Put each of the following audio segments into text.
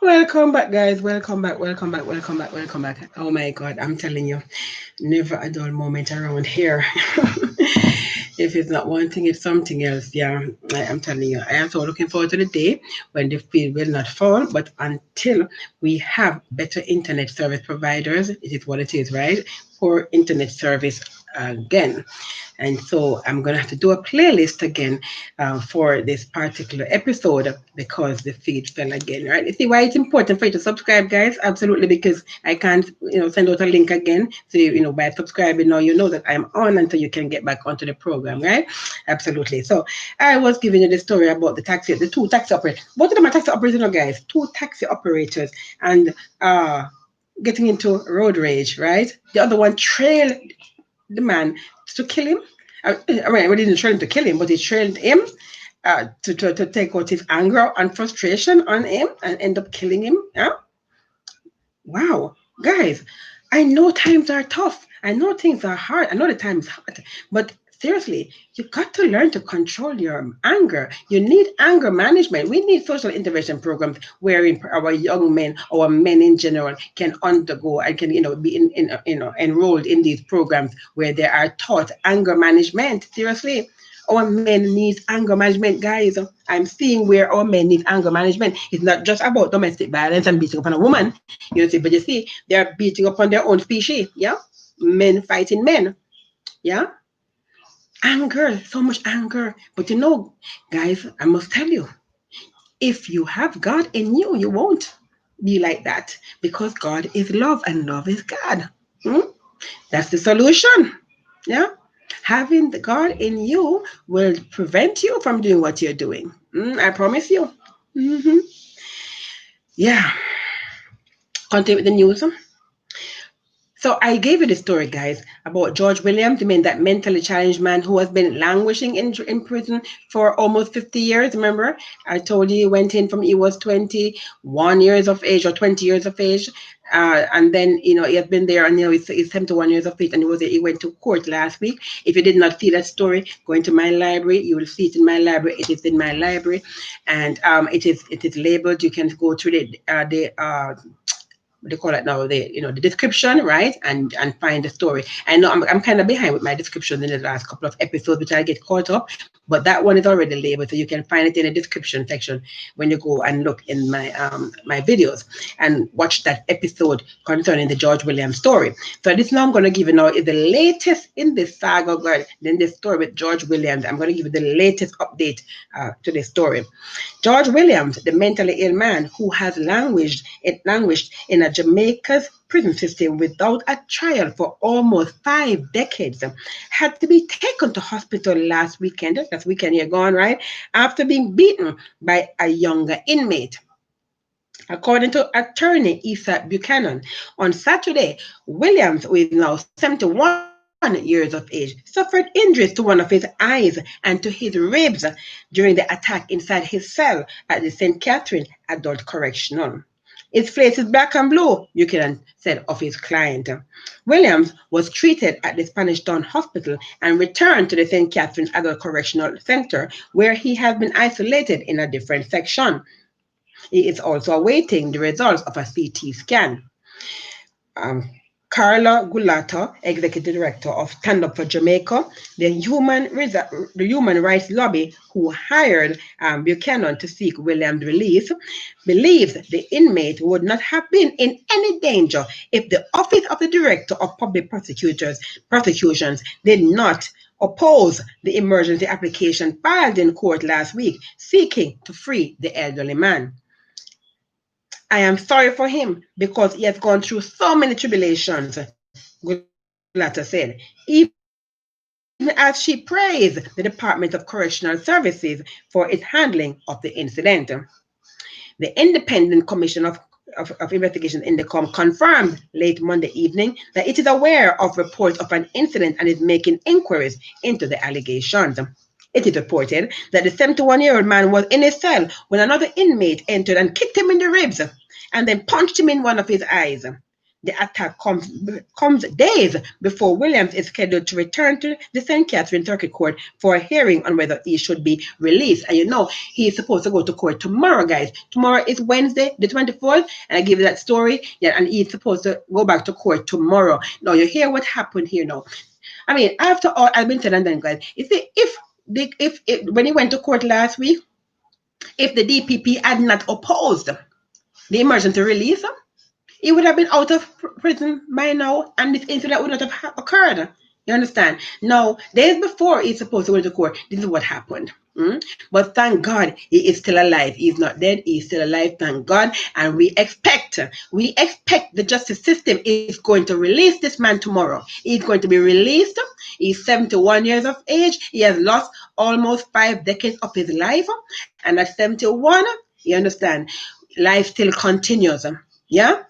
Welcome back, guys. Welcome back. Welcome back. Welcome back. Welcome back. Oh my God, I'm telling you, never a dull moment around here. If it's not one thing, it's something else. Yeah, I'm telling you, I am so looking forward to the day when the field will not fall. But until we have better internet service providers, it is what it is, right? For internet service again. And so I'm going to have to do a playlist again for this particular episode because the feed fell again, right? You see why it's important for you to subscribe, guys? Absolutely, because I can't, send out a link again. So, by subscribing now, you know that I'm on until you can get back onto the program, right? Absolutely. So I was giving you the story about the two taxi operators. Both of them are taxi operators, guys. Two taxi operators. And getting into road rage, right? The other one trailed the man to kill him. I mean, we didn't train him to kill him, but he trained him to take out his anger and frustration on him and end up killing him. Yeah? Wow, guys, I know times are tough. I know things are hard. I know the times hard, but seriously, you got to learn to control your anger. You need anger management. We need social intervention programs wherein our young men, our men in general, can undergo and can be enrolled in these programs where they are taught anger management. Seriously, our men need anger management, guys. I'm seeing where our men need anger management. It's not just about domestic violence and beating up on a woman, but you see, they're beating up on their own species, yeah? Men fighting men, yeah? Anger, so much anger. But guys, I must tell you, if you have God in you, you won't be like that because God is love and love is God. Hmm? That's the solution. Yeah? Having the God in you will prevent you from doing what you're doing. I promise you. Hmm. Yeah. Continue with the news. So I gave you the story, guys, about George Williams, that mentally challenged man who has been languishing in prison for almost 50 years. Remember, I told you he went in from he was 21 years of age or 20 years of age. And then, he has been there and, he's 71 years of age and he went to court last week. If you did not see that story, go into my library. You will see it in my library. It is in my library. And it is labeled. You can go through the what do you call it now, the description, right, and find the story. I know I'm kind of behind with my description in the last couple of episodes, which I get caught up, but that one is already labeled, so you can find it in the description section when you go and look in my videos and watch that episode concerning the George Williams story. So this now I'm going to give you now is the latest in this saga, girl. Then the story with George Williams, I'm going to give you the latest update to the story. George Williams, the mentally ill man who has languished in a Jamaica's prison system without a trial for almost 5 decades, had to be taken to hospital last weekend. That's weekend you're gone, right? After being beaten by a younger inmate. According to attorney Issa Buchanan, on Saturday, Williams, who is now 71 years of age, suffered injuries to one of his eyes and to his ribs during the attack inside his cell at the St. Catherine Adult Correctional. His face is black and blue, Buchanan said of his client. Williams was treated at the Spanish Town Hospital and returned to the St. Catherine Adult Correctional Center, where he has been isolated in a different section. He is also awaiting the results of a CT scan. Um, Carla Gulato, Executive Director of Stand Up for Jamaica, the human rights lobby who hired Buchanan to seek Williams' release, believes the inmate would not have been in any danger if the Office of the Director of Public Prosecutions did not oppose the emergency application filed in court last week seeking to free the elderly man. I am sorry for him because he has gone through so many tribulations, Gulata said, even as she praised the Department of Correctional Services for its handling of the incident. The Independent Commission of Investigation Indicom confirmed late Monday evening that it is aware of reports of an incident and is making inquiries into the allegations. It is reported that the 71-year-old man was in his cell when another inmate entered and kicked him in the ribs and then punched him in one of his eyes. The attack comes days before Williams is scheduled to return to the St. Catherine Circuit Court for a hearing on whether he should be released. And you know, he is supposed to go to court tomorrow, guys. Tomorrow is Wednesday, the 24th, and I give you that story. Yeah, and he's supposed to go back to court tomorrow. Now, you hear what happened here now. I mean, after all I've been said and done, guys, you see, if when he went to court last week, if the DPP had not opposed the emergency release, he would have been out of prison by now, and this incident would not have occurred. You understand? Now, days before he's supposed to go to court, this is what happened. But thank God he is still alive. He's not dead. He's still alive. Thank God. And we expect the justice system is going to release this man tomorrow. He's going to be released. He's 71 years of age. He has lost almost 5 decades of his life. And at 71, you understand, life still continues. Yeah?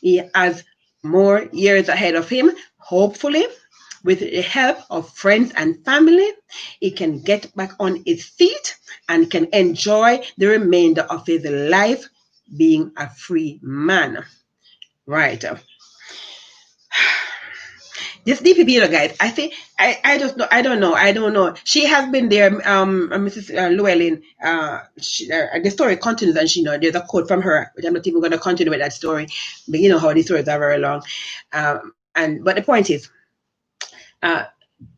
He has more years ahead of him. Hopefully, with the help of friends and family, he can get back on his feet and can enjoy the remainder of his life being a free man. Right. This DPP, guys, I think I just know, I don't know. She has been there, Mrs. Llewellyn. The story continues, and she there's a quote from her, which I'm not even going to continue with that story, but you know how these stories are very long. But the point is,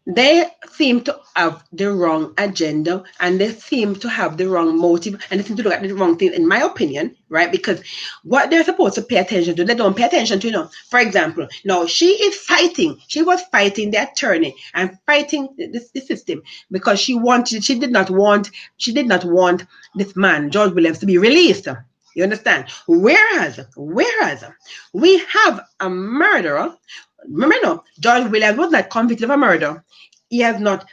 they seem to have the wrong agenda, and they seem to have the wrong motive, and they seem to look at the wrong thing, in my opinion, right? Because what they're supposed to pay attention to, they don't pay attention to, For example, now she was fighting the attorney and fighting the system because she did not want this man, George Williams, to be released. You understand? Whereas we have a murderer. Remember, George Williams was not convicted of a murder. He has not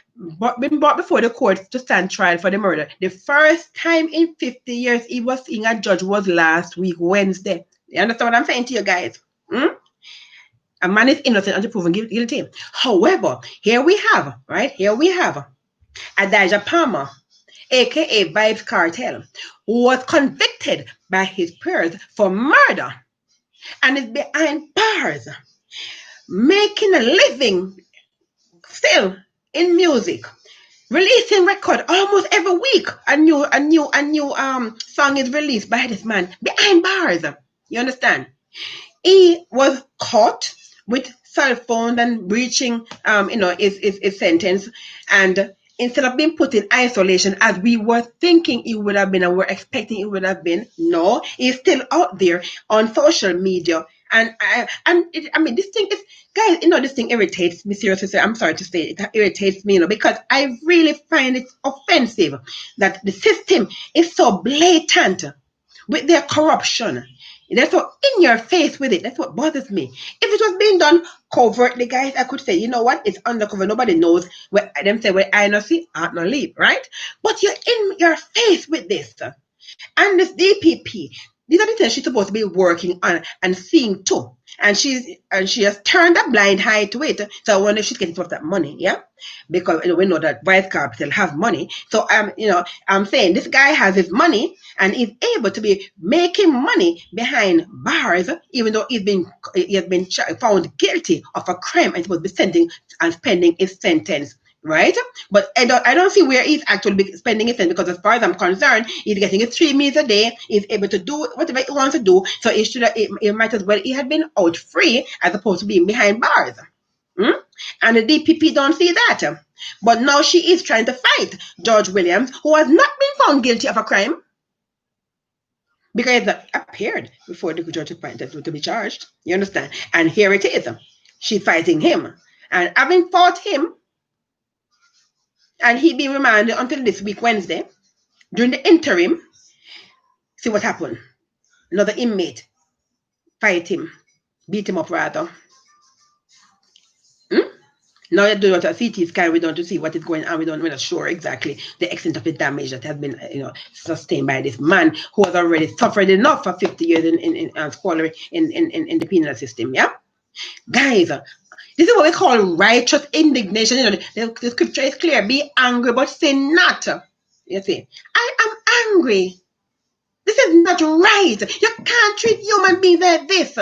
been brought before the court to stand trial for the murder. The first time in 50 years he was seeing a judge was last week, Wednesday. You understand what I'm saying to you guys? A man is innocent until proven guilty. However, here we have Adaja Palmer, aka Vybz Kartel, who was convicted by his peers for murder and is behind bars, making a living still in music, releasing record almost every week. A new song is released by this man behind bars. You understand? He was caught with cell phone and breaching his sentence, and instead of being put in isolation as we were thinking he would have been and we're expecting he would have been, no, he's still out there on social media. And this thing is, guys, this thing irritates me, seriously. I'm sorry to say it irritates me, because I really find it offensive that the system is so blatant with their corruption. They're so in your face with it. That's what bothers me. If it was being done covertly, guys, I could say, you know what? It's undercover. Nobody knows. Where them say, where I not see, I not leave, right? But you're in your face with this. And this DPP, these are the things she's supposed to be working on and seeing too. And she has turned a blind eye to it. So I wonder if she's getting some of that money, yeah? Because we know that Vybz Kartel have money. So I'm saying this guy has his money and is able to be making money behind bars, even though he has been found guilty of a crime and supposed to be sentencing and spending his sentence. Right? But I don't see where he's actually spending his time, because as far as I'm concerned, he's getting his 3 meals a day. He's able to do whatever he wants to do. So it might as well he had been out free as opposed to being behind bars. And the DPP don't see that. But now she is trying to fight George Williams, who has not been found guilty of a crime, because he has not appeared before the judge to be charged. You understand? And here it is. She's fighting him. And having fought him, and he be remanded until this week, Wednesday. During the interim, see what happened. Another inmate fight him, beat him up rather. Now they're doing a CT scan. We don't see what is going on. We're not sure exactly the extent of the damage that has been sustained by this man who has already suffered enough for 50 years in squalor in the penal system. Yeah, guys. This is what we call righteous indignation. The scripture is clear. Be angry, but sin not. You see, I am angry. This is not right. You can't treat human beings like this.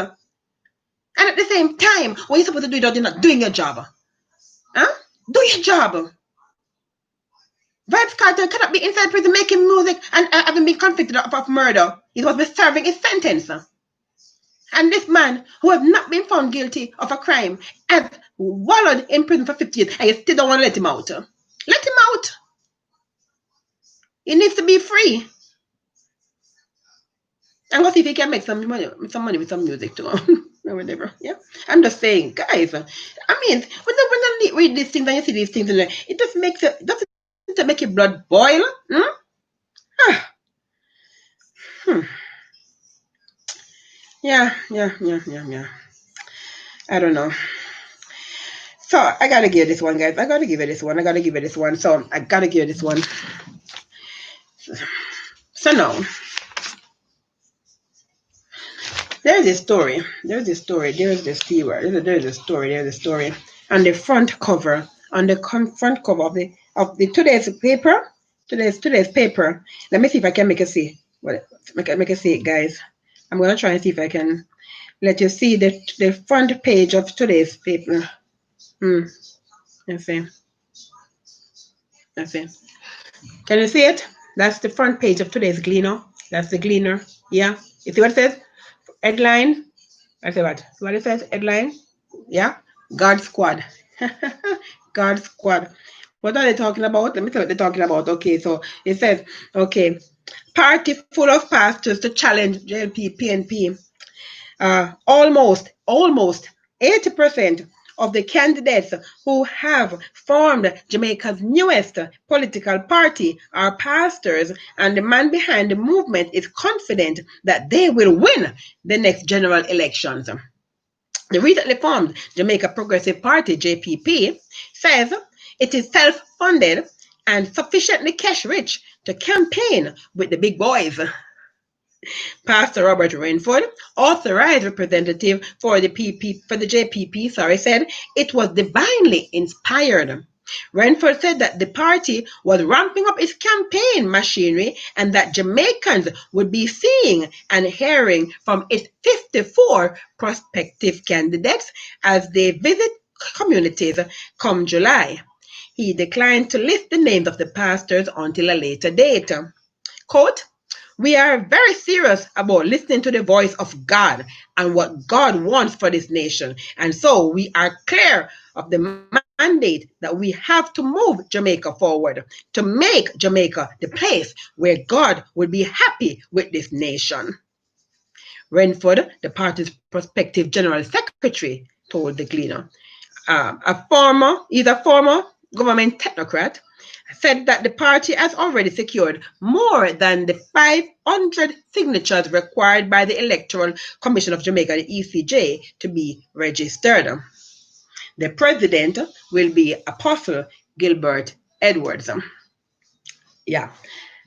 And at the same time, what you're supposed to do, you're not doing your job. Huh? Do your job. Vybz Kartel cannot be inside prison making music and having been convicted of murder. He was serving his sentence. And this man, who has not been found guilty of a crime, has wallowed in prison for 50 years, and you still don't want to let him out. Let him out. He needs to be free. And go see if he can make some money with some music too. Or whatever. Yeah. I'm just saying, guys. I mean, when I read these things and you see these things, it just makes it doesn't make your blood boil. Yeah. I don't know. So I gotta give this one, guys. I gotta give it this one. So I gotta give this one. So now, there's a story. There's a story. There's the keyword. There's a story. On the front cover, of the today's paper. Today's paper. Let me see if I can make it see. Make it see it, guys. I'm gonna try and see if I can let you see the front page of today's paper. Let's see. Can you see it? That's the front page of today's Gleaner. That's the Gleaner. Yeah. You see what it says? Headline. I say what? What it says? Headline. Yeah. God Squad. God Squad. What are they talking about? Let me tell you what they're talking about. Okay, so it says, okay, party full of pastors to challenge JLP, PNP. Almost 80% of the candidates who have formed Jamaica's newest political party are pastors, and the man behind the movement is confident that they will win the next general elections. The recently formed Jamaica Progressive Party, JPP, says it is self-funded and sufficiently cash-rich to campaign with the big boys. Pastor Robert Renford, authorized representative for the JPP, said it was divinely inspired. Renford said that the party was ramping up its campaign machinery and that Jamaicans would be seeing and hearing from its 54 prospective candidates as they visit communities come July. He declined to list the names of the pastors until a later date. Quote, "We are very serious about listening to the voice of God and what God wants for this nation. And so we are clear of the mandate that we have to move Jamaica forward, to make Jamaica the place where God will be happy with this nation." Renford, the party's prospective general secretary, told the Gleaner. He's a former government technocrat, said that the party has already secured more than the 500 signatures required by the Electoral Commission of Jamaica, the ECJ, to be registered. The president will be Apostle Gilbert Edwards. Yeah,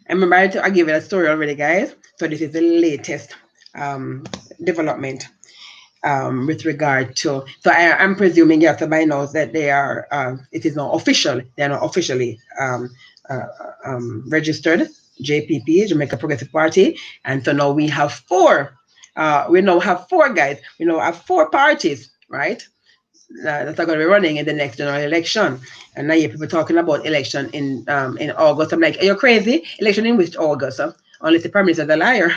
I remember I gave it a story already, guys. So this is the latest development with regard to, so I'm presuming, yes, everybody knows that they are, it is not official, they are not officially registered, JPP, Jamaica Progressive Party, and so now we have four guys, we now have four parties, right, that are going to be running in the next general election. And now you hear people talking about election in August. I'm like, are you crazy? Election in which August? Unless the Prime Minister is a liar.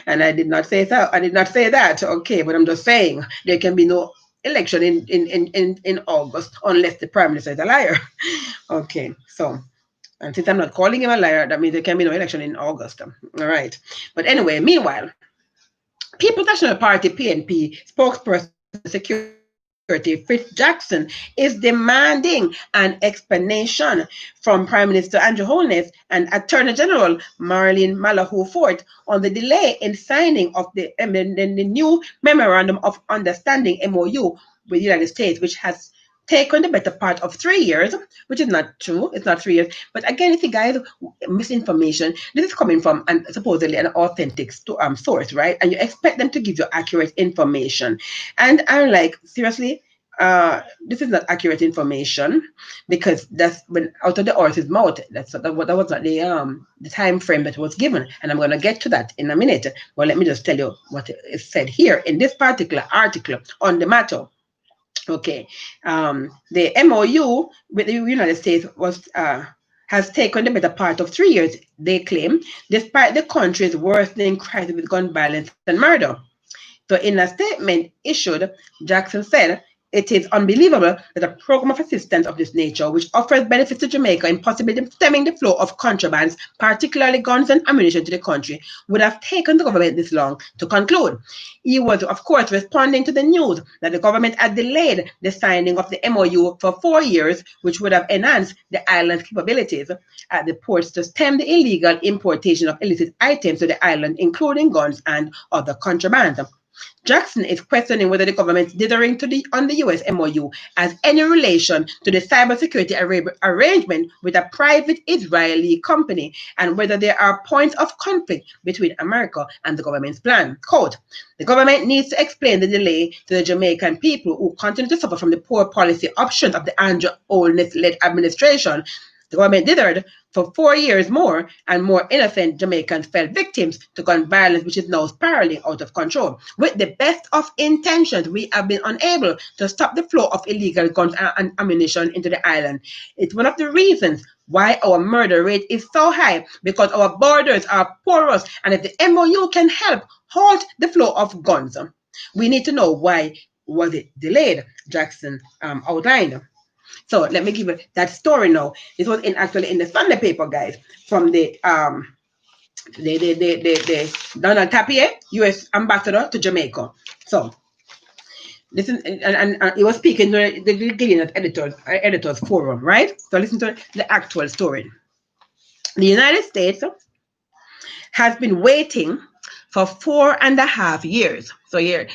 And I did not say that. Okay, but I'm just saying there can be no election in August unless the Prime Minister is a liar. Okay, so, and since I'm not calling him a liar, that means there can be no election in August. All right. But anyway, meanwhile, People's National Party, PNP, spokesperson security Fitz Jackson is demanding an explanation from Prime Minister Andrew Holness and Attorney General Marlene Malahou Fort on the delay in signing of the new Memorandum of Understanding, MOU, with the United States, which has taken the better part of 3 years, which is not true. It's not 3 years. But again, you see, guys, misinformation. This is coming from supposedly an authentic source, right? And you expect them to give you accurate information. And I'm like, seriously? this is not accurate information because that's when out of the horse's mouth. That was not the time frame that was given, and I'm going to get to that in a minute. Well, let me just tell you what is said here in this particular article on the matter. Okay, the MOU with the United States was has taken the better part of 3 years, they claim, despite the country's worsening crisis with gun violence and murder. So, in a statement issued, Jackson said, it is unbelievable that a program of assistance of this nature, which offers benefits to Jamaica in possibly stemming the flow of contrabands, particularly guns and ammunition to the country, would have taken the government this long to conclude. He was, of course, responding to the news that the government had delayed the signing of the MOU for 4 years, which would have enhanced the island's capabilities at the ports to stem the illegal importation of illicit items to the island, including guns and other contraband. Jackson is questioning whether the government's dithering on the US MOU has any relation to the cybersecurity arrangement with a private Israeli company and whether there are points of conflict between America and the government's plan. Quote, the government needs to explain the delay to the Jamaican people who continue to suffer from the poor policy options of the Andrew Holness-led administration. The government dithered for 4 years more, and more innocent Jamaicans fell victims to gun violence, which is now spiraling out of control. With the best of intentions, we have been unable to stop the flow of illegal guns and ammunition into the island. It's one of the reasons why our murder rate is so high, because our borders are porous, and if the MOU can help halt the flow of guns, we need to know why was it delayed, Jackson outlined. So let me give you that story now. This was actually in the Sunday paper, guys, from the Donald Tapie, U.S. ambassador to Jamaica. So listen, and he was speaking to the Gillian editors forum, right? So listen to the actual story. The United States has been waiting for 4.5 years. So you're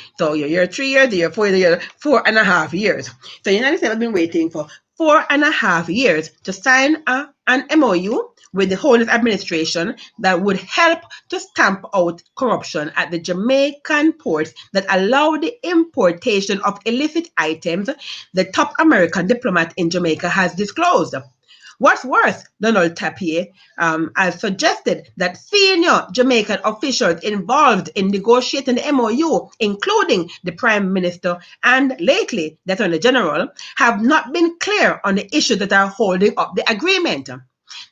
3 years, you're 4 years, 4.5 years. So the United States has been waiting for 4.5 years to sign an MOU with the Holness administration that would help to stamp out corruption at the Jamaican ports that allow the importation of illicit items, the top American diplomat in Jamaica has disclosed. What's worse, Donald Tapie has suggested that senior Jamaican officials involved in negotiating the MOU, including the Prime Minister and lately the Attorney General, have not been clear on the issues that are holding up the agreement.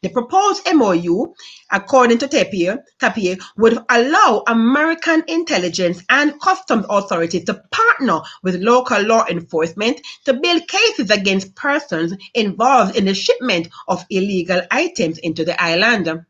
The proposed MOU, according to Tapie, would allow American intelligence and customs authorities to partner with local law enforcement to build cases against persons involved in the shipment of illegal items into the island.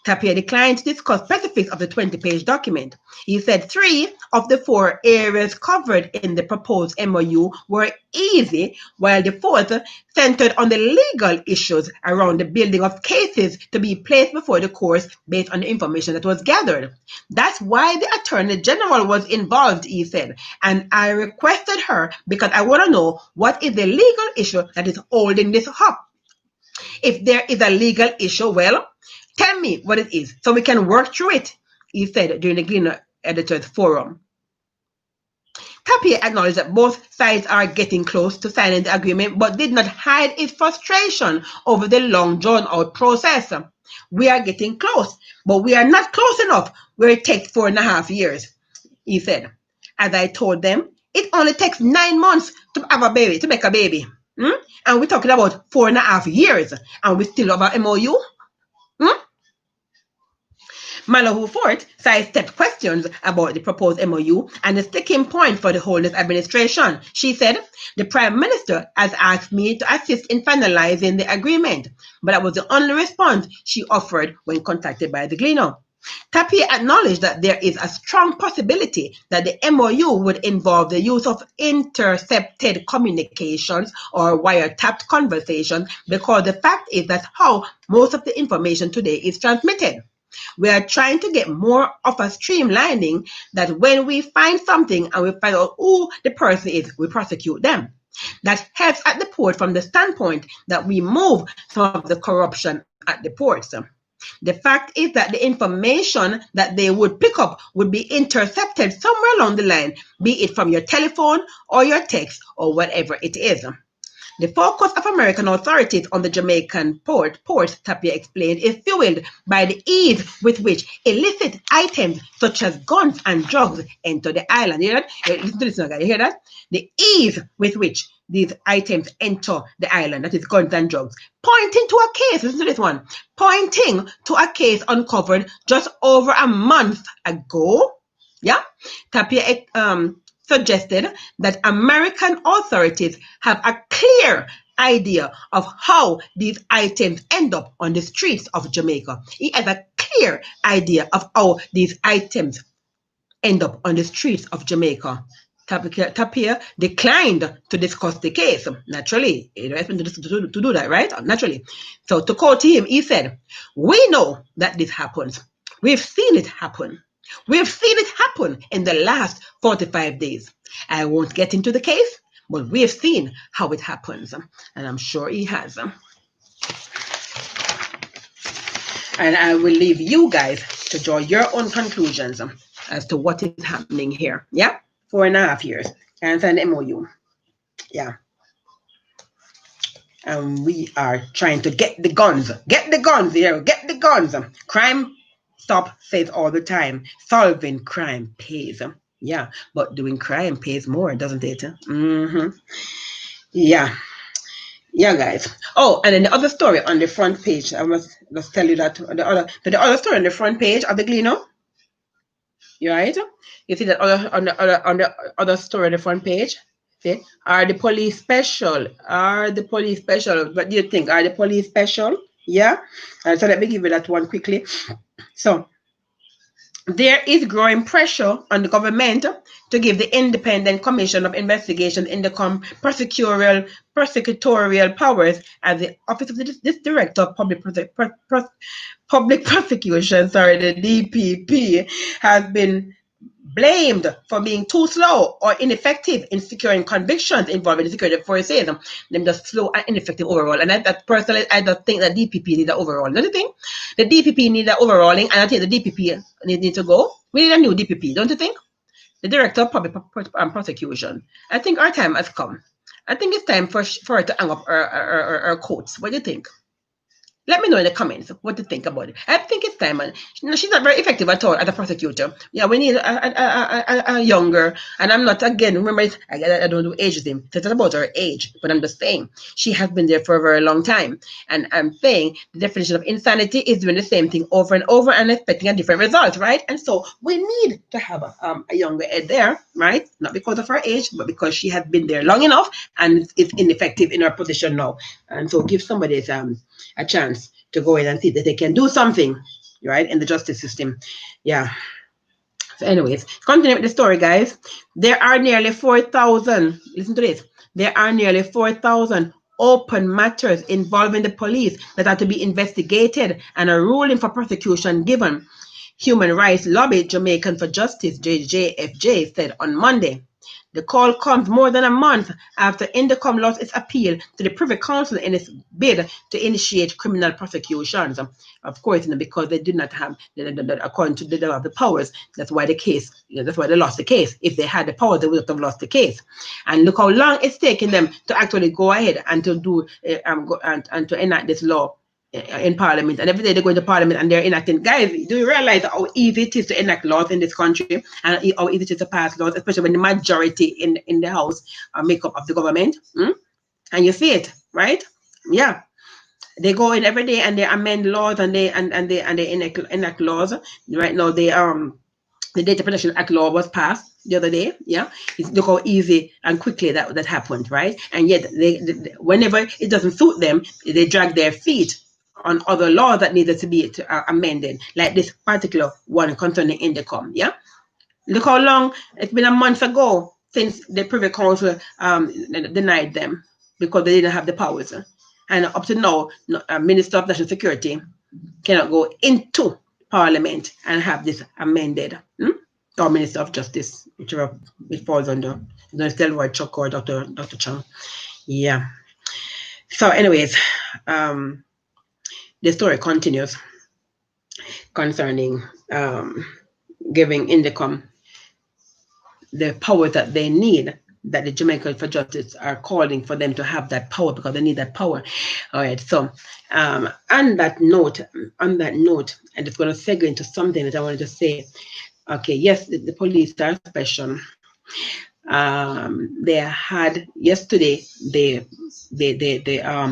Tapie declined to discuss specifics of the 20-page document. He said 3 of the 4 areas covered in the proposed MOU were easy, while the 4th centered on the legal issues around the building of cases to be placed before the courts based on the information that was gathered. That's why the Attorney General was involved, he said, and I requested her because I want to know what is the legal issue that is holding this up. If there is a legal issue, well, tell me what it is so we can work through it, he said during the Gleaner Editors Forum. Tapie acknowledged that both sides are getting close to signing the agreement, but did not hide his frustration over the long drawn-out process. We are getting close, but we are not close enough where it takes 4.5 years, he said. As I told them, it only takes 9 months to have a baby, to make a baby. And we're talking about 4.5 years, and we still have a MOU? Malahoo Fort sidestepped questions about the proposed MOU and the sticking point for the Holness administration. She said, the Prime Minister has asked me to assist in finalizing the agreement, but that was the only response she offered when contacted by the Gleaner. Tapie acknowledged that there is a strong possibility that the MOU would involve the use of intercepted communications or wiretapped conversations because the fact is that's how most of the information today is transmitted. We are trying to get more of a streamlining that when we find something and we find out who the person is, we prosecute them. That helps at the port from the standpoint that we move some of the corruption at the ports. The fact is that the information that they would pick up would be intercepted somewhere along the line, be it from your telephone or your text or whatever it is. The focus of American authorities on the Jamaican port, Tapia explained, is fueled by the ease with which illicit items such as guns and drugs enter the island. You hear that? Listen to this now, guys. You hear that? The ease with which these items enter the island, that is guns and drugs, pointing to a case, listen to this one, pointing to a case uncovered just over a month ago. Yeah? Tapia suggested that American authorities have a clear idea of how these items end up on the streets of Jamaica. He has a clear idea of how these items end up on the streets of Jamaica. Tapia declined to discuss the case. Naturally, he asked me to do that, right? Naturally. So to quote him, he said, "We know that this happens. We've seen it happen. We've seen it happen in the last 45 days. I won't get into the case, but we've seen how it happens." And I'm sure he has. And I will leave you guys to draw your own conclusions as to what is happening here. Yeah? 4.5 years. And sign the MOU. Yeah. And we are trying to get the guns. Get the guns here. Get the guns. Crime Stop says all the time, solving crime pays. Yeah, but doing crime pays more, doesn't it? Yeah. Yeah, guys. Oh, and then the other story on the front page, I must just tell you that the other story on the front page of the Gleaner. You right? You see that on the other story on the front page? See? Are the police special? Are the police special? What do you think? Are the police special? Yeah? So let me give you that one quickly. So there is growing pressure on the government to give the Independent Commission of Investigation in the prosecutorial powers as the Office of this Director of Public Prosecution, the DPP, has been blamed for being too slow or ineffective in securing convictions involving the security forces. Them just slow and ineffective overall. And personally, I don't think that DPP need an overhaul. Don't you think? The DPP need an overhauling, and I think the DPP need to go. We need a new DPP, don't you think? The Director of Public Prosecution. I think our time has come. I think it's time for her to hang up her coats. What do you think? Let me know in the comments what you think about it. I think it's time. She's not very effective at all as a prosecutor. Yeah, we need a younger, and I'm not, again, remember, I don't do ageism. So it's not about her age, but I'm just saying she has been there for a very long time. And I'm saying the definition of insanity is doing the same thing over and over and expecting a different result, right? And so we need to have a younger head there, right? Not because of her age, but because she has been there long enough and is ineffective in her position now. And so give somebody a chance to go in and see that they can do something, right, in the justice system. Yeah. So anyways, continue with the story, guys. There are nearly 4,000, listen to this, there are nearly 4,000 open matters involving the police that are to be investigated and a ruling for prosecution given. Human rights lobby Jamaican for Justice, JJFJ, said on Monday. The call comes more than a month after Indicom lost its appeal to the Privy Council in its bid to initiate criminal prosecutions. Of course, because they did not have, according to they don't have the powers. That's why that's why they lost the case. If they had the power, they would have lost the case. And look how long it's taking them to actually go ahead and to do and to enact this law in Parliament. And every day they go into Parliament and they're enacting. Guys, do you realize how easy it is to enact laws in this country and how easy it is to pass laws, especially when the majority in the House are make up of the government? And you see it, right? Yeah. They go in every day and they amend laws and they enact laws. Right now, the Data Protection Act law was passed the other day. Yeah, look how easy and quickly that happened, right? And yet, they whenever it doesn't suit them, they drag their feet on other laws that needed to be amended, like this particular one concerning Indicom. Yeah, look how long it's been, a month ago since the Privy Council denied them because they didn't have the powers, and up to now, Minister of National Security cannot go into Parliament and have this amended, or Minister of Justice, whichever it falls under. There's still Roy Chuck or Dr. Chung. Yeah. So, anyways, the story continues. concerning giving Indicom the power that they need, that the Jamaican for Justice are calling for them to have that power because they need that power. All right. So on that note, I'm just going to segue into something that I wanted to say. Okay, yes, the police are special. They had yesterday the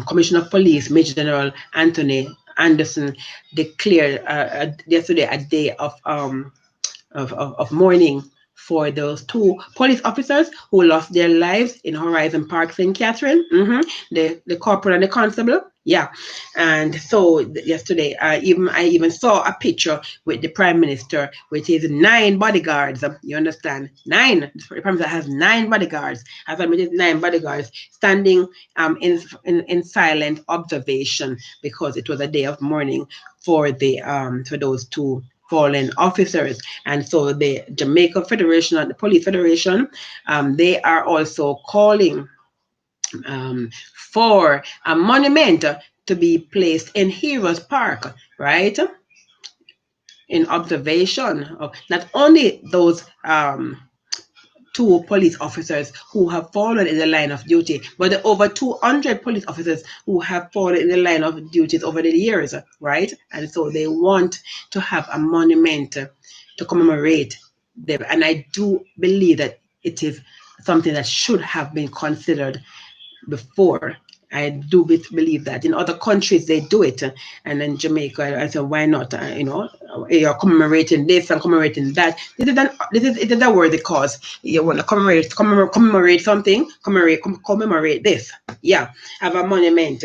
Commissioner of Police, Major General Anthony Anderson, declared yesterday a day of mourning for those two police officers who lost their lives in Horizon Park, St. Catherine. The corporal and the constable. Yeah, and so yesterday, I even saw a picture with the Prime Minister with his 9 bodyguards. You understand? 9. The Prime Minister has 9 bodyguards. As I mean, 9 bodyguards standing in silent observation because it was a day of mourning for those two fallen officers. And so the Jamaica Federation, the Police Federation, they are also calling for a monument to be placed in Heroes Park, right? In observation of not only those two police officers who have fallen in the line of duty, but the over 200 police officers who have fallen in the line of duties over the years, right? And so they want to have a monument to commemorate them. And I do believe that it is something that should have been considered before. I do believe that in other countries they do it, and in Jamaica, I said, why not? You're commemorating this and commemorating that. It is a worthy cause. You want to commemorate something, commemorate this. Yeah, have a monument.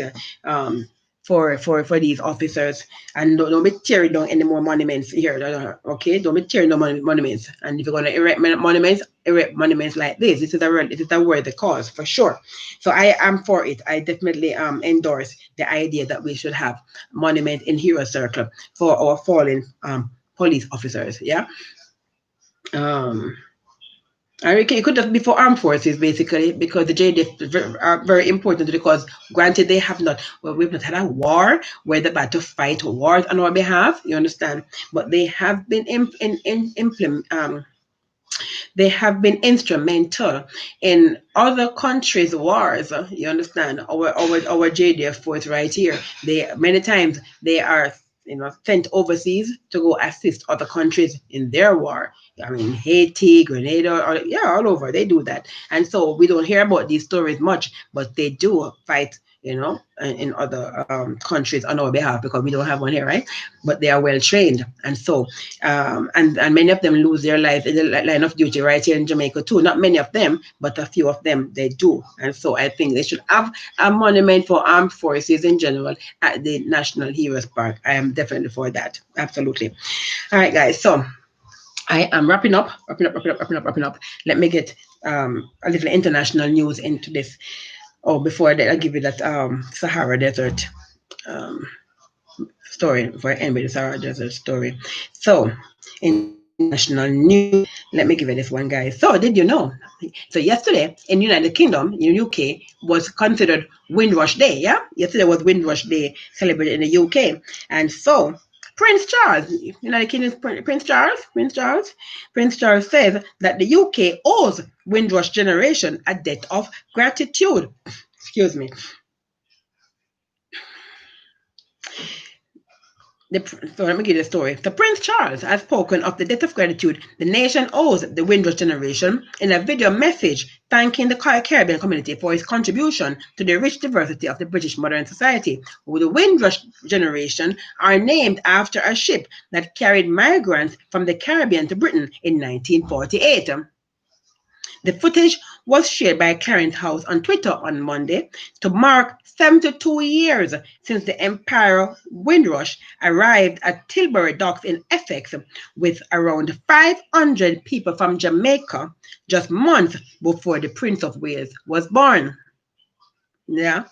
For these officers, and don't be tearing down any more monuments here. Okay, don't be tearing down monuments. And if you're gonna erect monuments like this. This is a worthy cause for sure. So I am for it. I definitely endorse the idea that we should have a monument in Hero Circle for our fallen police officers. Yeah. It could just be for armed forces, basically, because the JDF are very important because, granted, we've not had a war where they've had to fight wars on our behalf, you understand? But they have been they have been instrumental in other countries' wars. You understand? Our JDF force right here. Many times they are sent overseas to go assist other countries in their war. I mean, Haiti, Grenada, all over. They do that. And so we don't hear about these stories much, but they do fight, in other countries on our behalf because we don't have one here, right? But they are well trained. And so, and many of them lose their lives in the line of duty right here in Jamaica too. Not many of them, but a few of them, they do. And so I think they should have a monument for armed forces in general at the National Heroes Park. I am definitely for that. Absolutely. All right, guys. So I am wrapping up. Let me get a little international news into this. Oh, before that, I'll give you that Sahara Desert story. Before I end with the Sahara Desert story. So, international news. Let me give you this one, guys. So, did you know? So, yesterday in United Kingdom, in UK, was considered Windrush Day. Yeah, yesterday was Windrush Day celebrated in the UK, and so Prince Charles, United Kingdom's Prince Charles says that the UK owes Windrush generation a debt of gratitude. Excuse me. So let me give you the story. So Prince Charles has spoken of the debt of gratitude the nation owes the Windrush generation in a video message thanking the Caribbean community for its contribution to the rich diversity of the British modern society. The Windrush generation are named after a ship that carried migrants from the Caribbean to Britain in 1948. The footage was shared by Clarence House on Twitter on Monday to mark 72 years since the Empire Windrush arrived at Tilbury Docks in Essex with around 500 people from Jamaica just months before the Prince of Wales was born. Yeah.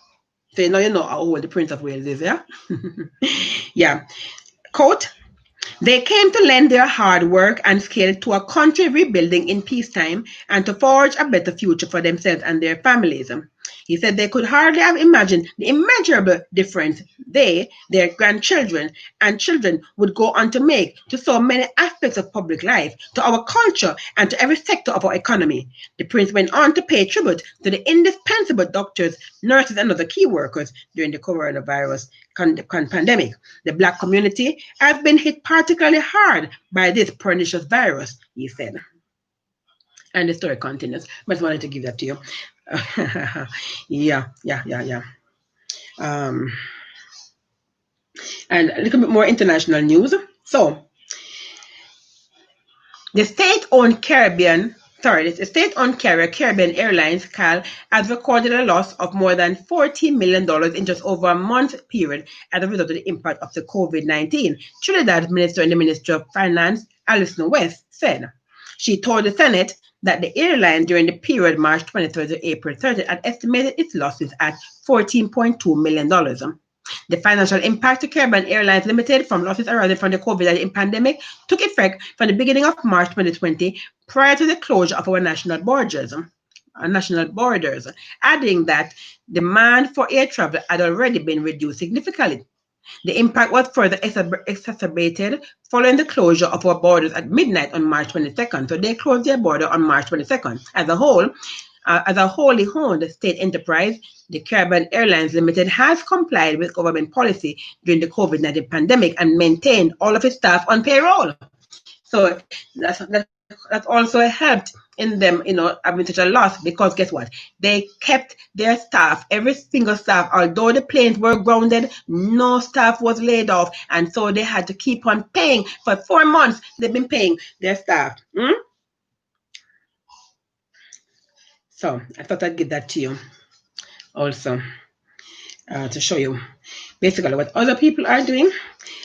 So you know how old the Prince of Wales is, yeah? Yeah. Quote, they came to lend their hard work and skill to a country rebuilding in peacetime and to forge a better future for themselves and their families. He said they could hardly have imagined the immeasurable difference they, their grandchildren, and children would go on to make to so many aspects of public life, to our culture, and to every sector of our economy. The prince went on to pay tribute to the indispensable doctors, nurses, and other key workers during the coronavirus pandemic. The Black community has been hit particularly hard by this pernicious virus, he said. And the story continues. I just wanted to give that to you. Yeah. Um, and a little bit more international news. So, the state-owned carrier Caribbean Airlines, CAL, has recorded a loss of more than $40 million in just over a month period as a result of the impact of the COVID-19, Trinidad's minister in the Ministry of Finance, Alison West, said. She told the Senate that the airline during the period March 23rd to April 30th had estimated its losses at $14.2 million. The financial impact to Caribbean Airlines Limited from losses arising from the COVID-19 pandemic took effect from the beginning of March 2020, prior to the closure of our national borders, adding that demand for air travel had already been reduced significantly. The impact was further exacerbated following the closure of our borders at midnight on March 22nd. So they closed their border on March 22nd. As a wholly owned state enterprise, the Caribbean Airlines Limited has complied with government policy during the COVID-19 pandemic and maintained all of its staff on payroll. So that's also helped in them, having such a loss, because guess what? They kept their staff, every single staff, although the planes were grounded, no staff was laid off, and so they had to keep on paying. For 4 months, they've been paying their staff. So I thought I'd give that to you also, to show you basically what other people are doing.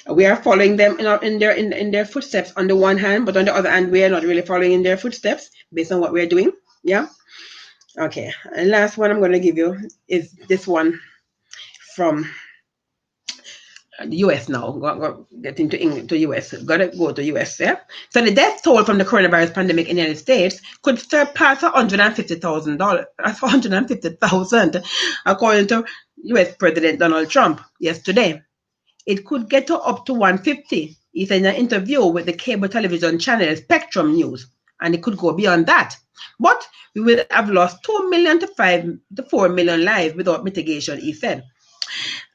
We are following them in their footsteps on the one hand, but on the other hand, we are not really following in their footsteps based on what we're doing. Yeah. Okay. And last one I'm going to give you is this one from the US now. Get into US. Gotta go to US. Yeah. So the death toll from the coronavirus pandemic in the United States could surpass $150,000, according to US President Donald Trump yesterday. It could get to up to 150. He said in an interview with the cable television channel Spectrum News, and it could go beyond that. But we will have lost 2 million to 4 million lives without mitigation, he said.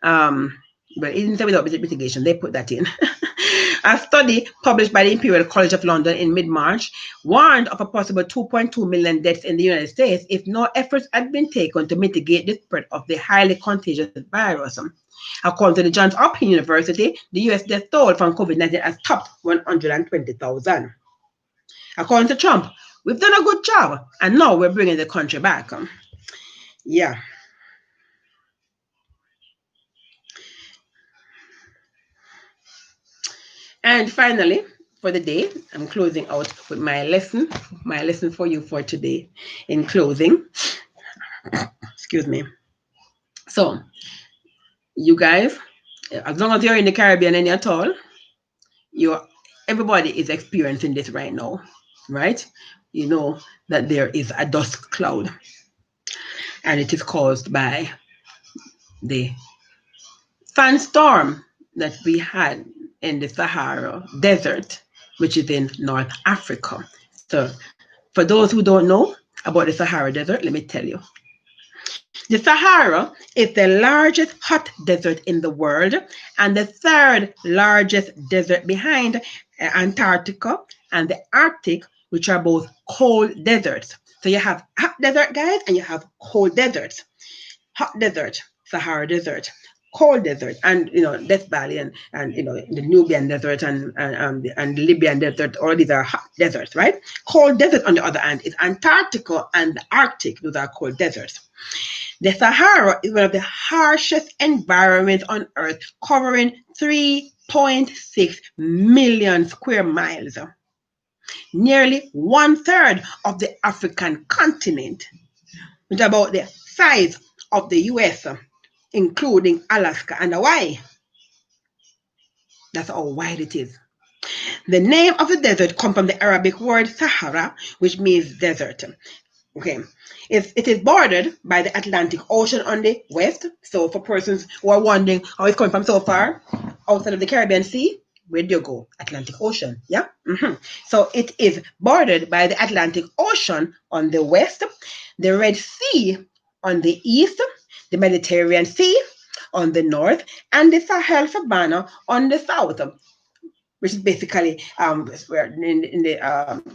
But he didn't say without mitigation, they put that in. A study published by the Imperial College of London in mid-March warned of a possible 2.2 million deaths in the United States if no efforts had been taken to mitigate the spread of the highly contagious virus. According to the Johns Hopkins University, the U.S. death toll from COVID-19 has topped 120,000. According to Trump, we've done a good job, and now we're bringing the country back. Yeah. And finally, for the day, I'm closing out with my lesson for you for today. In closing, excuse me. So, you guys, as long as you're in the Caribbean and at all, everybody is experiencing this right now, right? You know that there is a dust cloud, and it is caused by the sandstorm that we had in the Sahara Desert, which is in North Africa. So, for those who don't know about the Sahara Desert, let me tell you. The Sahara is the largest hot desert in the world and the third largest desert behind Antarctica and the Arctic, which are both cold deserts. So you have hot desert, guys, and you have cold deserts. Hot desert, Sahara Desert. Cold desert, and Death Valley, and the Nubian desert, and the Libyan desert. All these are hot deserts, right? Cold desert, on the other hand, is Antarctica and the Arctic. Those are cold deserts. The Sahara is one of the harshest environments on Earth, covering 3.6 million square miles, nearly 1/3 of the African continent, which is about the size of the US, including Alaska and Hawaii. That's how wide it is. The name of the desert comes from the Arabic word Sahara, which means desert. Okay, it is bordered by the Atlantic Ocean on the west. So for persons who are wondering how it's coming from so far outside of the Caribbean Sea, where do you go? Atlantic Ocean. Yeah. So it is bordered by the Atlantic Ocean on the west, the Red Sea on the east, the Mediterranean Sea on the north, and the Sahel Savannah on the south, which is basically in the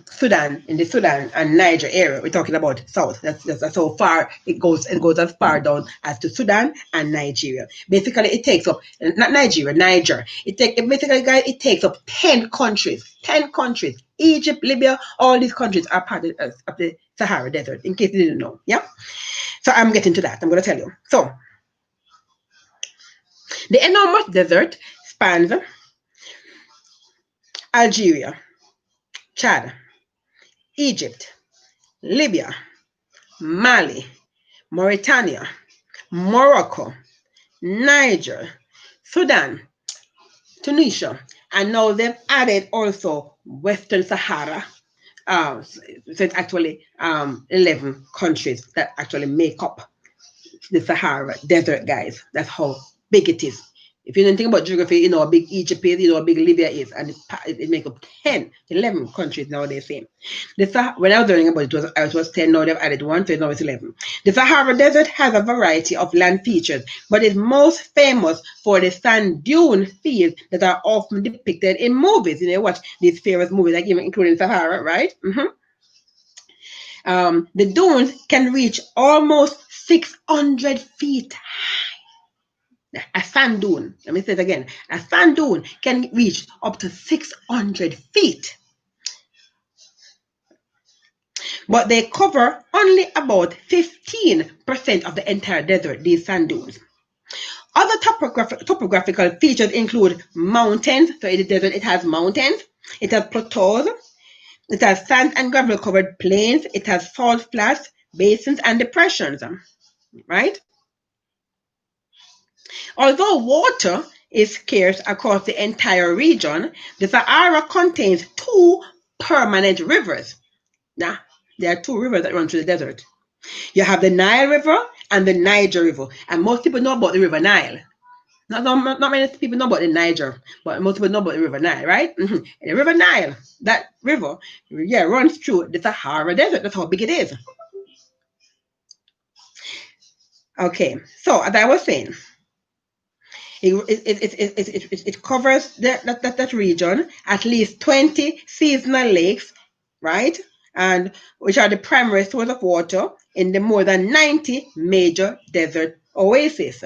Sudan, in the Sudan and Niger area. We're talking about south. That's how far it goes. It goes as far down as to Sudan and Nigeria. Basically, it takes up not Nigeria, Niger. Basically, guys, it takes up 10 countries. 10 countries. Egypt, Libya, all these countries are part of the Sahara Desert. In case you didn't know, yeah. So I'm getting to that. I'm going to tell you. So the enormous desert spans Algeria, Chad, Egypt, Libya, Mali, Mauritania, Morocco, Niger, Sudan, Tunisia, and now they've added also Western Sahara. So it's actually 11 countries that actually make up the Sahara Desert, guys. That's how big it is. If you don't think about geography, you know how big Egypt is, you know how big Libya is, and it makes up 10, 11 countries now, they say. When I was learning about it was 10, now they've added one, so now it's 11. The Sahara Desert has a variety of land features, but is most famous for the sand dune fields that are often depicted in movies. You know, watch these famous movies, like even including Sahara, right? The dunes can reach almost 600 feet. A sand dune, let me say it again, a sand dune can reach up to 600 feet. But they cover only about 15% of the entire desert, these sand dunes. Other topographical features include mountains. So in the desert, it has mountains, it has plateaus, it has sand and gravel covered plains, it has salt flats, basins, and depressions, right? Although water is scarce across the entire region, the Sahara contains two permanent rivers. Now, there are two rivers that run through the desert. You have the Nile River and the Niger River. And most people know about the River Nile. Not many people know about the Niger, but most people know about the River Nile, right? The River Nile, that river, runs through the Sahara Desert. That's how big it is. Okay, so as I was saying, it covers that region, at least 20 seasonal lakes, right? And which are the primary source of water in the more than 90 major desert oases.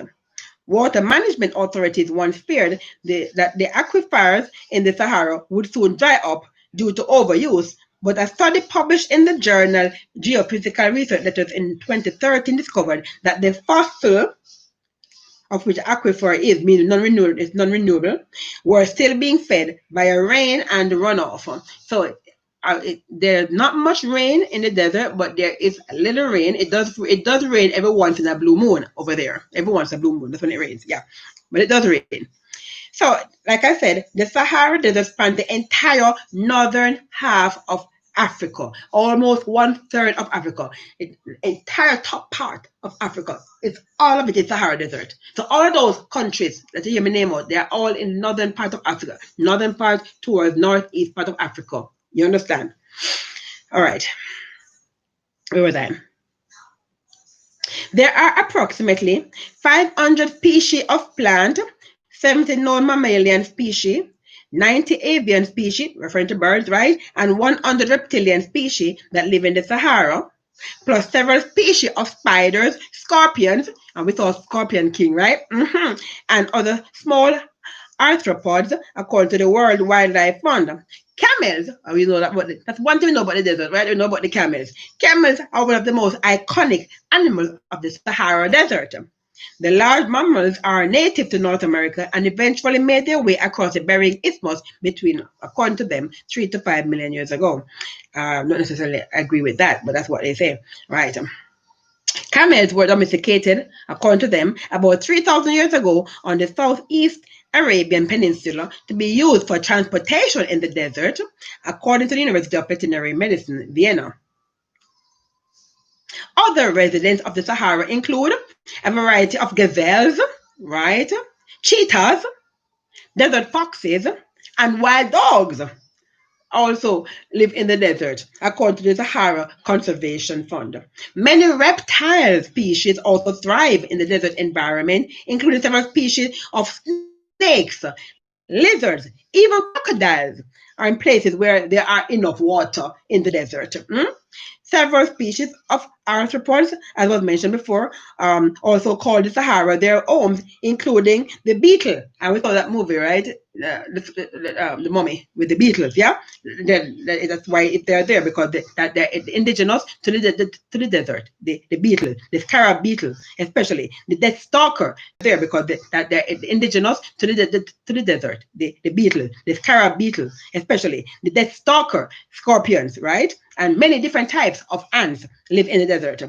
Water management authorities once feared that the aquifers in the Sahara would soon dry up due to overuse, but a study published in the journal Geophysical Research Letters in 2013 discovered that the fossil, of which aquifer is, meaning non-renewable, were still being fed via rain and runoff. So there's not much rain in the desert, but there is a little rain. It does rain every once in a blue moon over there. Every once in a blue moon, that's when it rains. Yeah, but it does rain. So, like I said, the Sahara Desert spans the entire northern half of Africa, almost 1/3 of Africa. The entire top part of Africa, it's all of it is Sahara Desert. So all of those countries that you hear me name out, they are all in northern part of Africa, northern part towards northeast part of Africa. You understand? All right. Where was I? There are approximately 500 species of plant, 70 known mammalian species, 90 avian species, referring to birds, right? And 100 reptilian species that live in the Sahara, plus several species of spiders, scorpions, and we saw Scorpion King, right? And other small arthropods, according to the World Wildlife Fund. Camels, we know that's one thing we know about the desert, right? We know about the camels. Camels are one of the most iconic animals of the Sahara Desert. The large mammals are native to North America and eventually made their way across the Bering Isthmus between, according to them, 3 to 5 million years ago. Not necessarily agree with that, but that's what they say, right? Camels were domesticated, according to them, about 3,000 years ago on the southeast Arabian Peninsula to be used for transportation in the desert, according to the University of Veterinary Medicine, Vienna. Other residents of the Sahara include a variety of gazelles, right? Cheetahs, desert foxes, and wild dogs also live in the desert, according to the Sahara Conservation Fund. Many reptile species also thrive in the desert environment, including several species of snakes, lizards, even crocodiles are in places where there are enough water in the desert. Several species of arthropods, as was mentioned before, also called the Sahara their homes, including the beetle. And we saw that movie, right? The mummy with the beetles, yeah? That's why they're there, because they're indigenous to to the desert. The beetle, the scarab beetle, especially the death stalker, there because they're indigenous to the desert. The beetle, the scarab beetle, especially the death stalker, scorpions, right? And many different types of ants live in the desert.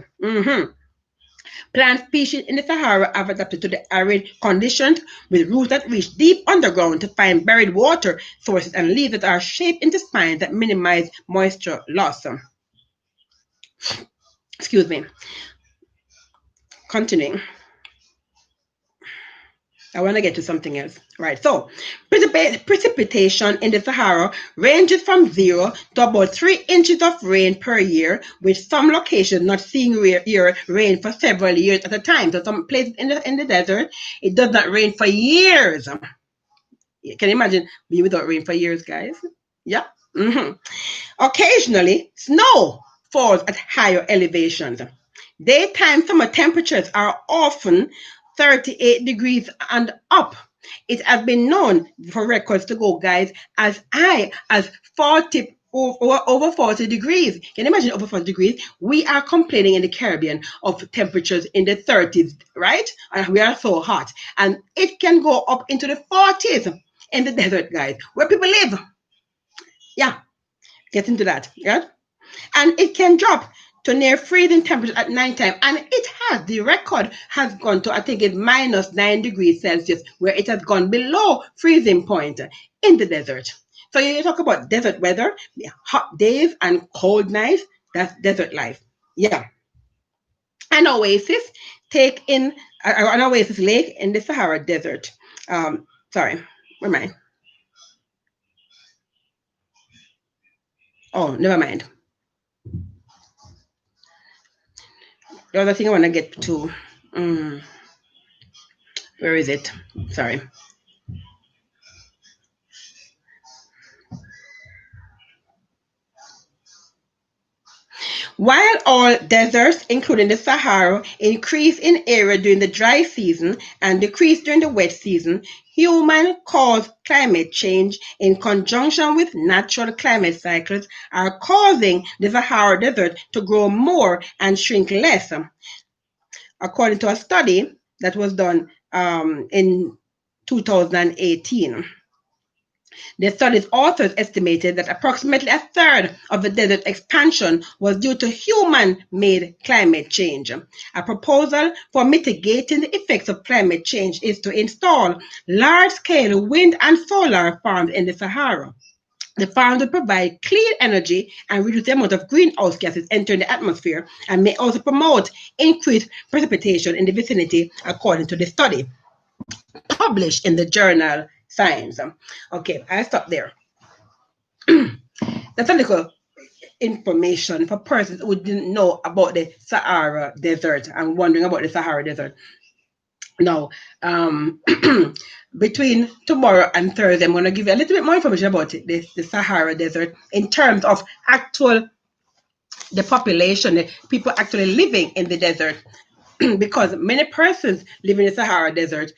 Plant species in the Sahara have adapted to the arid conditions with roots that reach deep underground to find buried water sources and leaves that are shaped into spines that minimize moisture loss. Excuse me. Continuing. I want to get to something else. Right. So, precipitation in the Sahara ranges from 0 to about 3 inches of rain per year, with some locations not seeing rain for several years at a time. So, some places in the desert, it does not rain for years. Can you imagine being without rain for years, guys? Yeah. Occasionally, snow falls at higher elevations. Daytime summer temperatures are often 38 degrees and up. It has been known for records to go, guys, as high as 40 over 40 degrees. Can you imagine over 40 degrees? We are complaining in the Caribbean of temperatures in the 30s, right? And we are so hot. And it can go up into the 40s in the desert, guys, where people live. Yeah, get into that. Yeah. And it can drop to near freezing temperature at nighttime. And it has, the record has gone to, I think it's minus 9 degrees Celsius, where it has gone below freezing point in the desert. So you talk about desert weather, hot days and cold nights, that's desert life. Yeah. An oasis an oasis lake in the Sahara Desert. Sorry, where am I? Oh, never mind. The other thing I want to get to, where is it? Sorry. While all deserts, including the Sahara, increase in area during the dry season and decrease during the wet season, human-caused climate change in conjunction with natural climate cycles are causing the Sahara Desert to grow more and shrink less. According to a study that was done in 2018. The study's authors estimated that approximately a third of the desert expansion was due to human-made climate change. A proposal for mitigating the effects of climate change is to install large-scale wind and solar farms in the Sahara. The farms will provide clean energy and reduce the amount of greenhouse gases entering the atmosphere, and may also promote increased precipitation in the vicinity, according to the study published in the journal Science. Okay, I stop there. That's a little information for persons who didn't know about the Sahara Desert and wondering about the Sahara Desert. Now, between tomorrow and Thursday, I'm going to give you a little bit more information about it, the Sahara Desert, in terms of the population, the people actually living in the desert. Because many persons live in the Sahara Desert,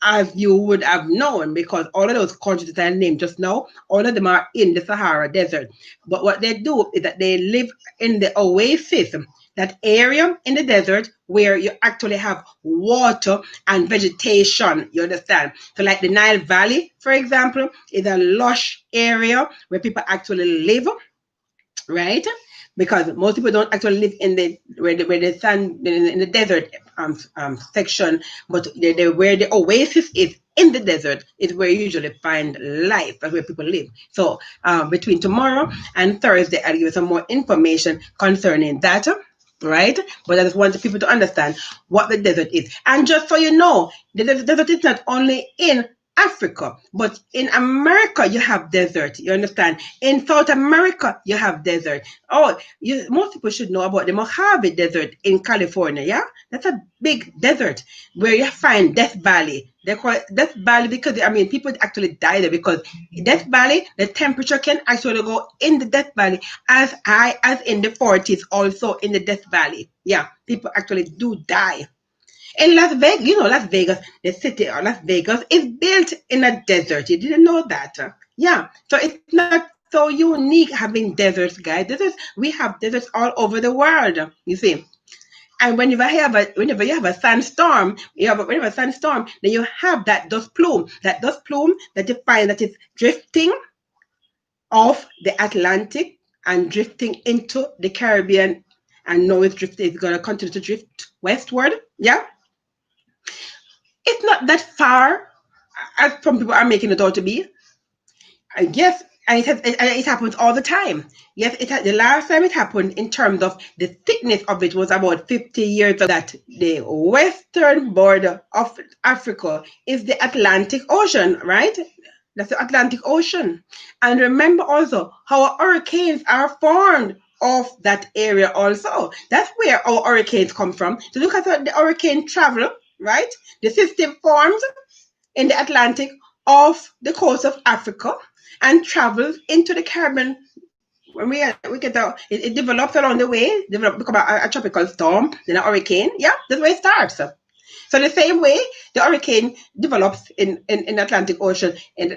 as you would have known, because all of those countries that I named just now, all of them are in the Sahara Desert. But what they do is that they live in the oasis, that area in the desert where you actually have water and vegetation, you understand? So like the Nile Valley, for example, is a lush area where people actually live, right? Because most people don't actually live in the where the sun in the desert section, but where the oasis is in the desert is where you usually find life. That's where people live. So between tomorrow and Thursday, I'll give you some more information concerning that. right? But I just want people to understand what the desert is. And just so you know, the desert is not only in Africa, but in America you have desert. You understand? In South America you have desert. Oh, most people should know about the Mojave Desert in California. Yeah, that's a big desert where you find Death Valley. They call it Death Valley because I mean people actually die there because Death Valley the temperature can actually go in the Death Valley as high as in the 40s. Also in the Death Valley, yeah, people actually do die. In Las Vegas, Las Vegas, the city of Las Vegas is built in a desert. You didn't know that? Yeah. So it's not so unique having deserts, guys. We have deserts all over the world. You see. And whenever you have a sandstorm, whenever a sandstorm, then you have that dust plume. That dust plume that you find that is drifting off the Atlantic and drifting into the Caribbean. And now it's gonna continue to drift westward. Yeah, it's not that far as some people are making it out to be. Yes, and it happens all the time. Yes, the last time it happened in terms of the thickness of it was about 50 years ago. That the western border of Africa is the Atlantic Ocean, right? That's the Atlantic Ocean. And remember also how hurricanes are formed of that area also. That's where our hurricanes come from. So look at the hurricane travel, right? The system forms in the Atlantic off the coast of Africa and travels into the Caribbean. When we get it develops along the way, become a tropical storm, then a hurricane. Yeah, that's where it starts. So the same way the hurricane develops in the Atlantic Ocean in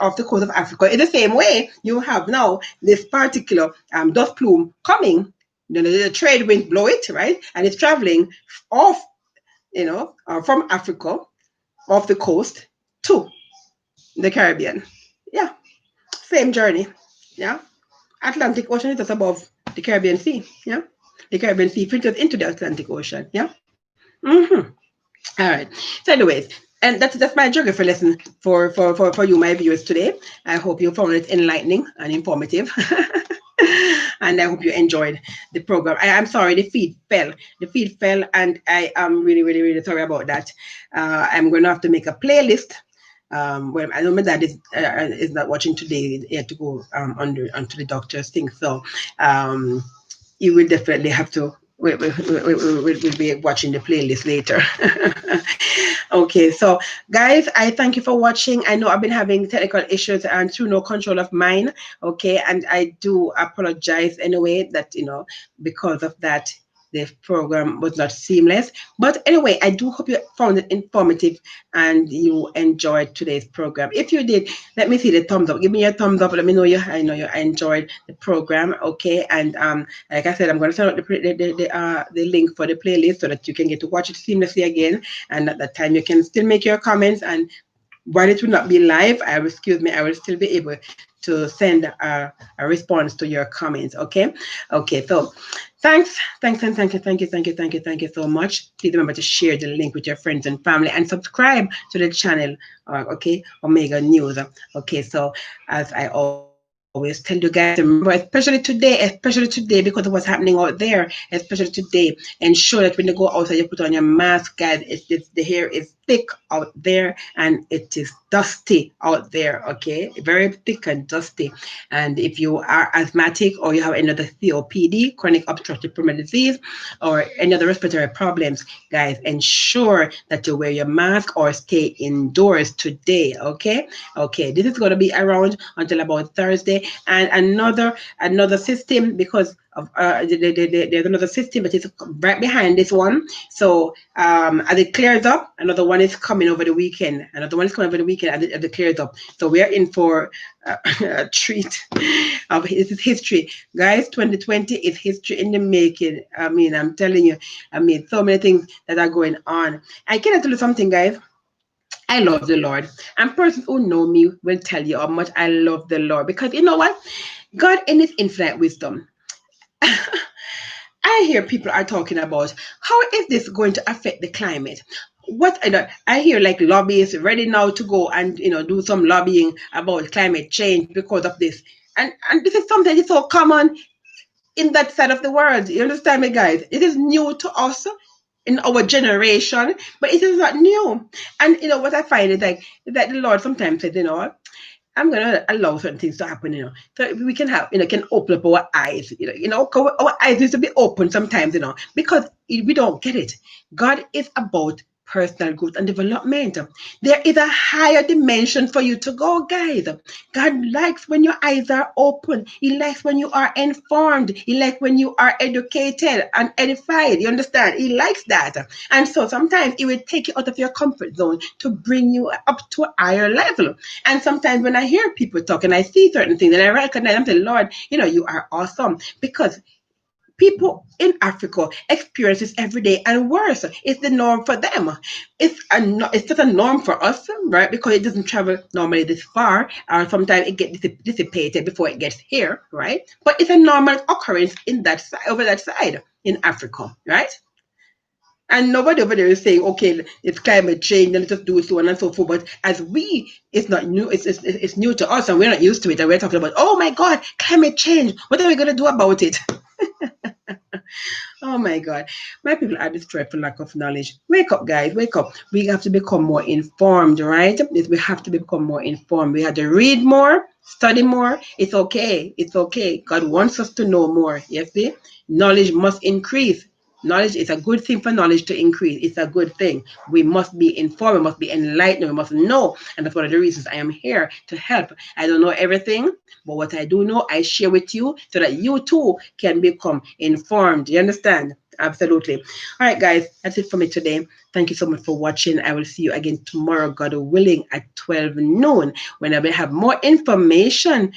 off the coast of Africa, in the same way you have now this particular dust plume coming. The trade winds blow it, right? And it's traveling off, from Africa, off the coast to the Caribbean. Yeah, same journey. Yeah, Atlantic Ocean is just above the Caribbean Sea. Yeah, the Caribbean Sea filters into the Atlantic Ocean. Yeah. Mm-hmm. All right. So, anyways, and that's my geography lesson for you, my viewers today. I hope you found it enlightening and informative. And I hope you enjoyed the program. I'm sorry, the feed fell. The feed fell, and I am really, really, really sorry about that. I'm going to have to make a playlist. Well, I know my dad is not watching today. He had to go onto the doctor's thing, so you will definitely have to. We'll be watching the playlist later. Okay, so guys, I thank you for watching. I know I've been having technical issues and through no control of mine. Okay, and I do apologize anyway that because of that the program was not seamless. But anyway, I do hope you found it informative and you enjoyed today's program. If you did, let me see the thumbs up. Give me a thumbs up. Let me know you enjoyed the program. Okay, and like I said, I'm going to send out the link for the playlist so that you can get to watch it seamlessly again. And at that time, you can still make your comments. And while it will not be live, I will still be able to send a response to your comments. Okay. So thanks, and thank you so much. Please remember to share the link with your friends and family and subscribe to the channel. Okay, Omega News. Okay, so as I always tell you guys, remember, especially today, because of what's happening out there, especially today, ensure that when you go outside, you put on your mask, guys. The hair is thick out there and it is dusty out there. Okay, very thick and dusty. And if you are asthmatic or you have another COPD, chronic obstructive pulmonary disease, or any other respiratory problems, guys, ensure that you wear your mask or stay indoors today. Okay, this is going to be around until about Thursday. And another system, because of there's another system that is right behind this one. So as it clears up, another one is coming over the weekend. As it clears up. So we are in for a treat of this is history, guys. 2020 is history in the making. I mean, I'm telling you, so many things that are going on. I can tell you something, guys. I love the Lord. And persons who know me will tell you how much I love the Lord. Because you know what? God in his infinite wisdom. I hear people are talking about how is this going to affect the climate? I hear like lobbyists ready now to go and do some lobbying about climate change because of this. And this is something that's so common. in that side of the world. You understand me, guys? It is new to us in our generation, but it is not new. And you know what I find is like that the Lord sometimes says, you know, I'm gonna allow certain things to happen, you know, so we can have, you know, can open up our eyes, you know, our eyes needs to be open sometimes, you know, because we don't get it. God is about personal growth and development. There is a higher dimension for you to go, guys. God likes when your eyes are open. He likes when you are informed. He likes when you are educated and edified. You understand? He likes that. And so sometimes it will take you out of your comfort zone to bring you up to a higher level. And sometimes when I hear people talk and I see certain things and I recognize, I'm saying, Lord, you know, you are awesome. Because people in Africa experience this every day and worse. It's the norm for them. It's just a norm for us, right? Because it doesn't travel normally this far, or sometimes it gets dissipated before it gets here, right? But it's a normal occurrence in that side, over that side in Africa, right? And nobody over there is saying, okay, it's climate change and just do so on and so forth. But as we, it's not new, it's new to us and we're not used to it. And we're talking about, oh my God, climate change. What are we going to do about it? Oh my God. My people are destroyed for lack of knowledge. Wake up, guys. Wake up. We have to become more informed, right? We have to become more informed. We have to read more, study more. It's okay. It's okay. God wants us to know more. You see? Knowledge must increase. Knowledge is a good thing for knowledge to increase. It's a good thing. We must be informed. We must be enlightened. We must know. And that's one of the reasons I am here to help. I don't know everything, but what I do know, I share with you so that you too can become informed. You understand? Absolutely. All right, guys, that's it for me today. Thank you so much for watching. I will see you again tomorrow, God willing, at 12 noon, when I will have more information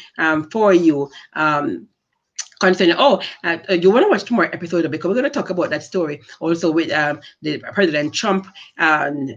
for you. Concerning, you want to watch tomorrow episode because we're going to talk about that story also with the President Trump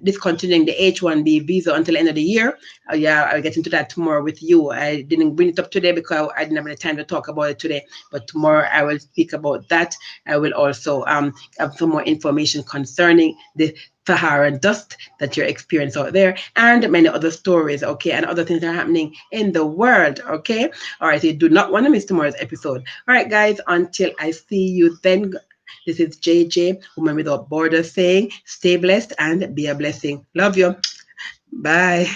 discontinuing the H-1B visa until the end of the year. Yeah, I'll get into that tomorrow with you. I didn't bring it up today because I didn't have any time to talk about it today, but tomorrow I will speak about that. I will also have some more information concerning the Sahara dust that you're experiencing out there, and many other stories, okay, and other things that are happening in the world, okay. All right, so you do not want to miss tomorrow's episode. All right, guys, until I see you then, this is JJ, Woman Without Borders, saying stay blessed and be a blessing. Love you. Bye.